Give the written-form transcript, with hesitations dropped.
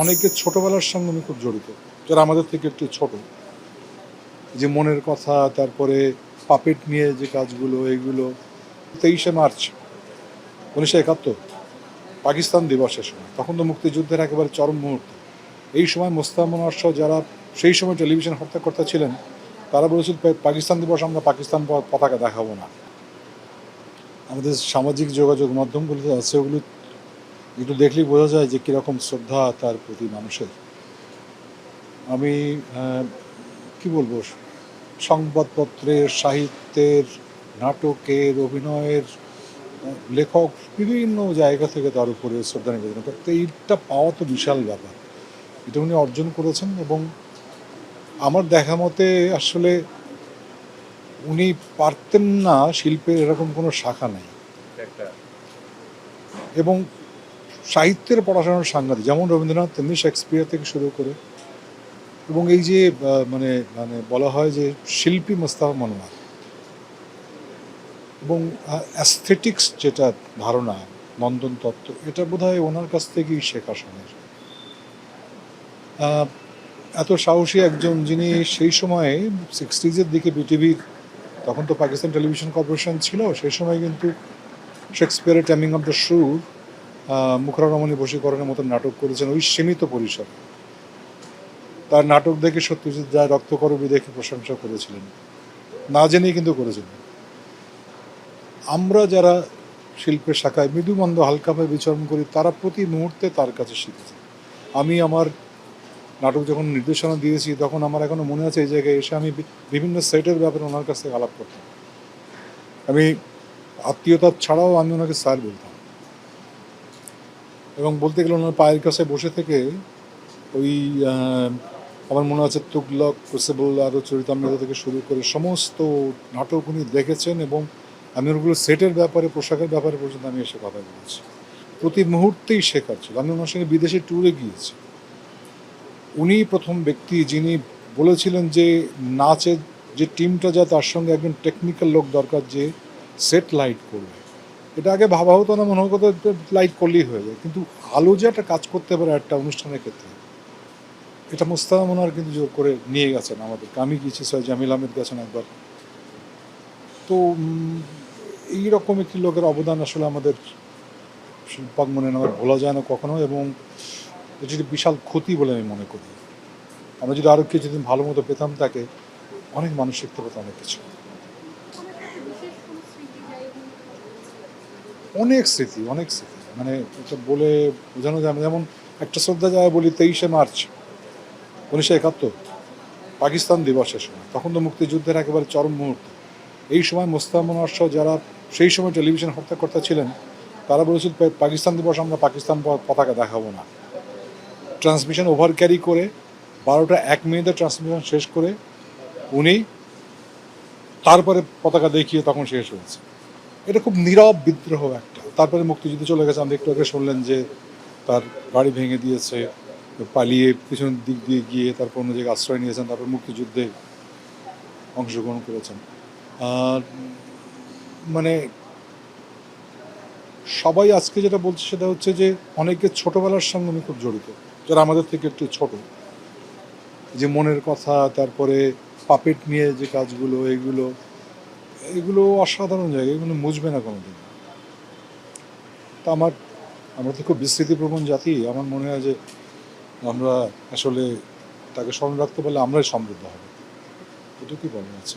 অনেকের ছোটবেলার সঙ্গে আমি খুব জড়িত, যারা আমাদের থেকে একটু ছোট, যে মনের কথা, তারপরে পাপেট নিয়ে যে কাজগুলো, এগুলো 23শে মার্চ 1971 পাকিস্তান দিবসের সময়, তখন তো মুক্তিযুদ্ধের একেবারে চরম মুহূর্ত। এই সময় মোস্তফা মনোয়ার সহ যারা সেই সময় টেলিভিশন হত্যাকর্তা ছিলেন, তারা বলেছিল পাকিস্তান দিবস আমরা পাকিস্তান পতাকা দেখাবো না। আমাদের সামাজিক যোগাযোগ মাধ্যমগুলোতে আছে, ওগুলো একটু দেখলেই বোঝা যায় যে কীরকম শ্রদ্ধা তার প্রতি মানুষের। আমি কি বলবো, সংবাদপত্রের, সাহিত্যের, নাটকের, অভিনয়ের, লেখক বিভিন্ন জায়গা থেকে তার উপরে শ্রদ্ধা নিবেদন করতে, এইটা পাওয়া তো বিশাল ব্যাপার। এটা উনি অর্জন করেছেন এবং আমার দেখা মতে আসলে উনি পারতেন না, শিল্পের এরকম কোনো শাখা নাই। এবং সাহিত্যের পড়াশোনার সাংঘাতিক, যেমন রবীন্দ্রনাথ তেমনি শেক্সপিয়ার থেকে শুরু করে। এবং এই যে মানে মানে বলা হয় যে শিল্পী মোস্তফা মনোয়ার, এবং অ্যাস্থেটিক্স যেটা ধারণা, নন্দন তত্ত্ব, এটা বোধহয় ওনার কাছ থেকেই শেখা শোনার। এত সাহসী একজন, যিনি সেই সময়ে 60s দিকে বিটিভির, তখন তো পাকিস্তান টেলিভিশন কর্পোরেশন ছিল, সেই সময় কিন্তু শেক্সপিয়ারের ট্যামিং অফ দ্য শু, মুখরা রমণী বশীকরণের মতো নাটক করেছেন ওই সীমিত পরিসর। তার নাটক দেখে সত্যজিৎ রায় রক্তকরবী দেখে প্রশংসা করেছিলেন, না জেনেই কিন্তু করেছিলেন। আমরা যারা শিল্পের শাখায় মৃদুমন্দ হালকাভাবে বিচরণ করি, তারা প্রতি মুহূর্তে তার কাছে শিখেছে। আমি আমার নাটক যখন নির্দেশনা দিয়েছি, তখন আমার এখনও মনে আছে এই জায়গায় এসে আমি বিভিন্ন সেটের ব্যাপারে ওনার কাছ থেকে আলাপ করতাম। আমি আত্মীয়তা ছাড়াও আমি ওনাকে স্যার বলতাম, এবং বলতে গেলে ওনার পায়ের কাছে বসে থেকে ওই আমার মনে আছে তুগলক, ক্রুসিবল, আরও চরিতামৃত থেকে শুরু করে সমস্ত নাটক উনি দেখেছেন, এবং আমি ওগুলো সেটের ব্যাপারে, পোশাকের ব্যাপারে পর্যন্ত আমি এসে কথা বলেছি। প্রতি মুহূর্তেই শেখার ছিল। আমি ওনার সঙ্গে বিদেশে ট্যুরে গিয়েছি। উনি প্রথম ব্যক্তি যিনি বলেছিলেন যে নাচের যে টিমটা যায়, তার সঙ্গে একজন টেকনিক্যাল লোক দরকার যে সেট লাইট করবে। এটা আগে ভাবা হতো না, মনে হতো লাইট করলেই হয়ে যায়, কিন্তু আলো যে একটা কাজ করতে পারে একটা অনুষ্ঠানের ক্ষেত্রে, এটা মোস্তফা মনোয়ার কিন্তু জোর করে নিয়ে গেছেন আমাদেরকে। আমি গিয়েছি, সৈয়দ জামিল আহমেদ গেছেন একবার। তো এইরকম একটি লোকের অবদান আসলে আমাদের শিল্পাঙ্গনে আমার ভোলা যায় না কখনো, এবং এটি একটি বিশাল ক্ষতি বলে আমি মনে করি। আমরা যদি আরও কিছুদিন ভালো মতো পেতাম তাকে, অনেক মানুষ শিখতে পেত অনেক কিছু। অনেক স্মৃতি, অনেক স্মৃতি, মানে এটা বলে বোঝানো যায় না। যেমন একটা শ্রদ্ধা যায় বলি, 23শে মার্চ 1971 পাকিস্তান দিবসের সময়, তখন তো মুক্তিযুদ্ধের একেবারে চরম মুহূর্ত। এই সময় মোস্তফা মনোয়ার সহ যারা সেই সময় টেলিভিশন হত্যাকর্তা ছিলেন, তারা বলেছিল পাকিস্তান দিবস আমরা পাকিস্তান পতাকা দেখাবো না। ট্রান্সমিশন ওভার ক্যারি করে 12টা 1 মিনিটে ট্রান্সমিশন শেষ করে উনি তারপরে পতাকা দেখিয়ে তখন শেষ হয়েছে। এটা খুব নীরব বিদ্রোহ একটা। তারপরে মুক্তিযুদ্ধে চলে গেছে। আমরা একটু আগে শুনলেন যে তার বাড়ি ভেঙে দিয়েছে, পালিয়ে পিছনের দিক দিয়ে গিয়ে তারপর অন্য জায়গায় আশ্রয় নিয়েছেন, তারপর মুক্তিযুদ্ধে অংশগ্রহণ করেছেন। আর মানে সবাই আজকে যেটা বলছে সেটা হচ্ছে যে অনেকের ছোটবেলার সঙ্গে আমি খুব জড়িত, যারা আমাদের থেকে একটু ছোট, যে মনের কথা, তারপরে পাপেট নিয়ে যে কাজগুলো, এগুলো অসাধারণ জায়গা, এগুলো মুছবে না কোনোদিন। তা আমরা তো খুব বিস্মৃতিপ্রবণ জাতি। আমার মনে হয় যে আমরা আসলে তাকে স্মরণ রাখতে পারলে আমরাই সমৃদ্ধ হব। এটুকুই বলা আছে।